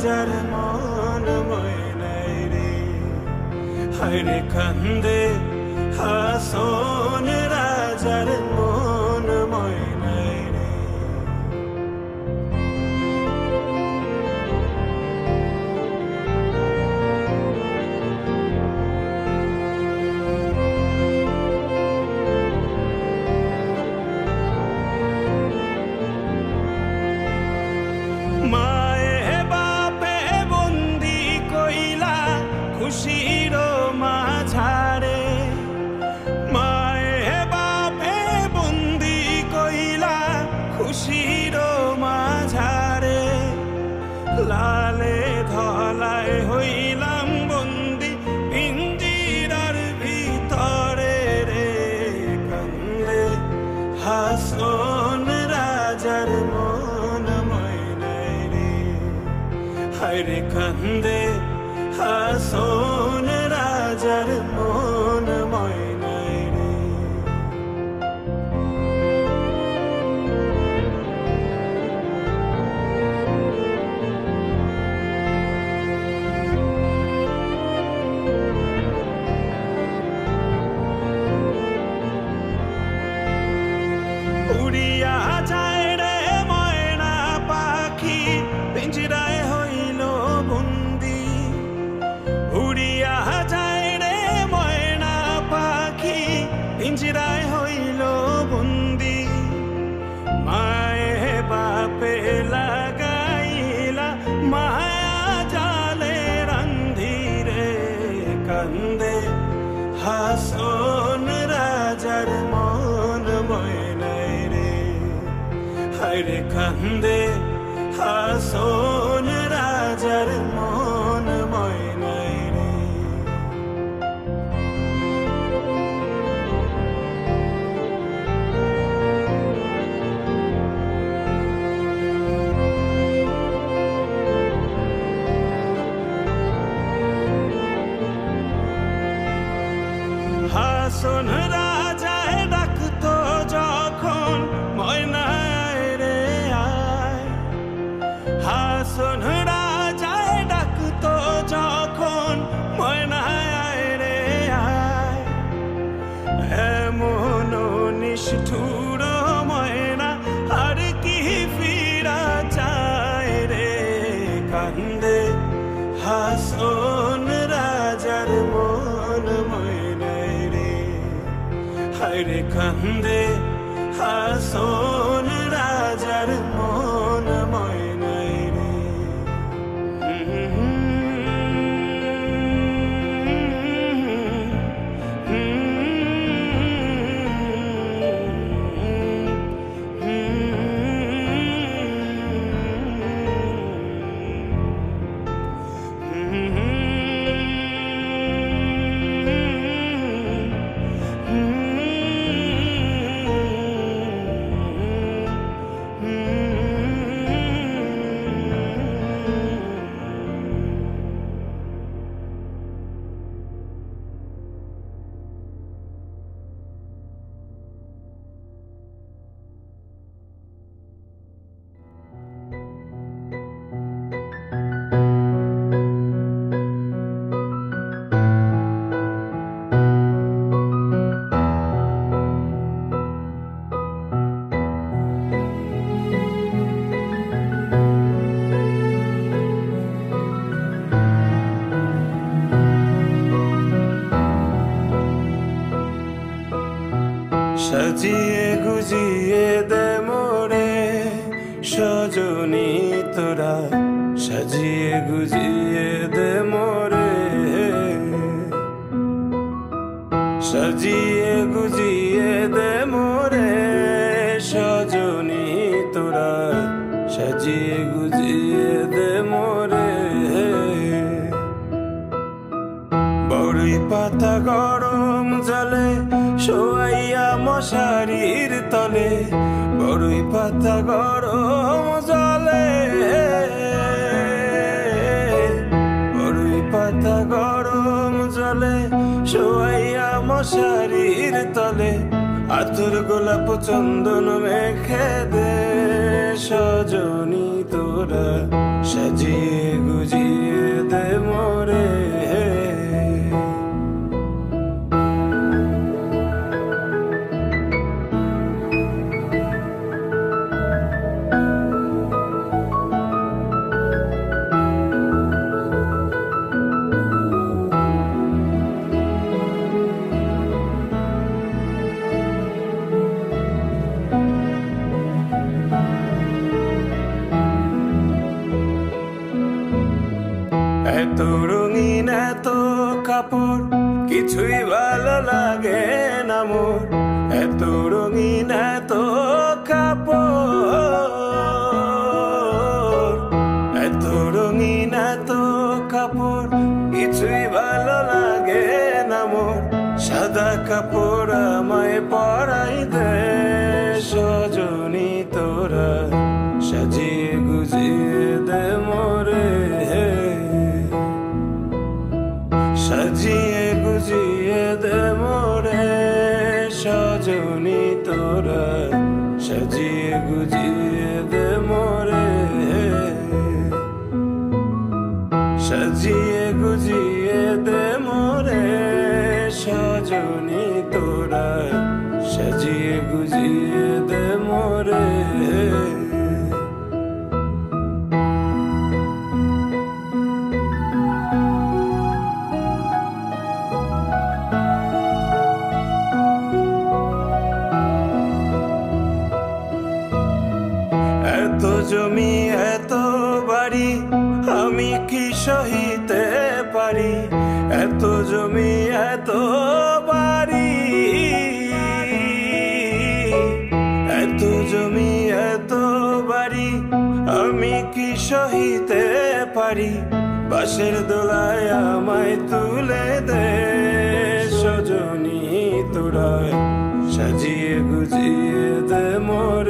রাজার মন ময়নাই রে হায়রে কান্দে হাসন রাজার মন ময়নাই রে মায়ে বাপে বন্দি কইলা খুশির মাঝারে মায়ে বাপে বন্দি কইলা খুশির মাঝারে লালে ধলায় হইলাম বন্দি পিঞ্জিরার ভিতরে রে কান্দে হাসন রাজার মন ময়নাই রে হায়রে কান্দে হাসন রাজার মন ময়নাই রে উড়িয়া যায় রে ময়না পাখি পিঞ্জিরায় হইল বন্দি উড়িয়া যায় রে ময়না পাখি পিঞ্জিরায় হইল বন্দি মায়ে বাপে লাগাইলা মায়া জালে রান্ধিরে কান্দে হাসন রাজার মন ময়নাই রে হায়রে কান্দে হাসন রাজার মন ময়নাই রে হাসন রাজায় ডাকতো যখন ময়নাই রে আয় হাসন রাজায় ডাকতো যখন ময়নাই রে আয় এমন নিষ্ঠুর ময়না আর কি ফিরা চায় রে কান্দে হাসন রাজার মন ময়নাই রে হায়রে কান্দে হাসন রাজার মন ময়নাই রে সাজিয়ে গুজিয়ে দে মোরে সজনী তোরা সাজিয়ে গুজিয়ে দে মোরে সাজিয়ে গুজিয়ে দে মোরে সজনী তোরা সাজিয়ে গুজিয়ে দে মোরে বড়ই পাতা গরম জলে শোয়াইয়া মশারির তলে বড়ই পাতা গরম জলে বড়ই পাতা গরম জলে শোয়াইয়া মশারির তলে আতর গোলাপ চন্দন মেখে দে সজনী তোরা সাজিয়ে গুজিয়ে দে মোরে। এত রঙিন এত কাপড় কিছুই ভালো লাগে না মোর। এত রঙিন এত কাপড়, এত রঙিন এত কাপড় কিছুই ভালো লাগে না মোর। সাদা কাপড় আমায় পরাই দে সজনী তোরা, সাজিয়ে গুজিয়ে দে মোরে। সাজিয়ে গুজিয়ে দে মোরে সজনী তোরা, সাজিয়ে গুজিয়ে দে মোরে। সাজিয়ে গুজিয়ে দে মোরে সজনী তোরা, সাজিয়ে গুজিয়ে দে মোরে। এত জমি এত বাড়ি আমি কি সহিতে পারি। এত জমি এত বাড়ি, এত জমি এত বাড়ি আমি কি সহিতে পারি। বাঁশের দোলায় আমায় তুলে দে সজনী তোরা, সাজিয়ে গুজিয়ে দে মোরে।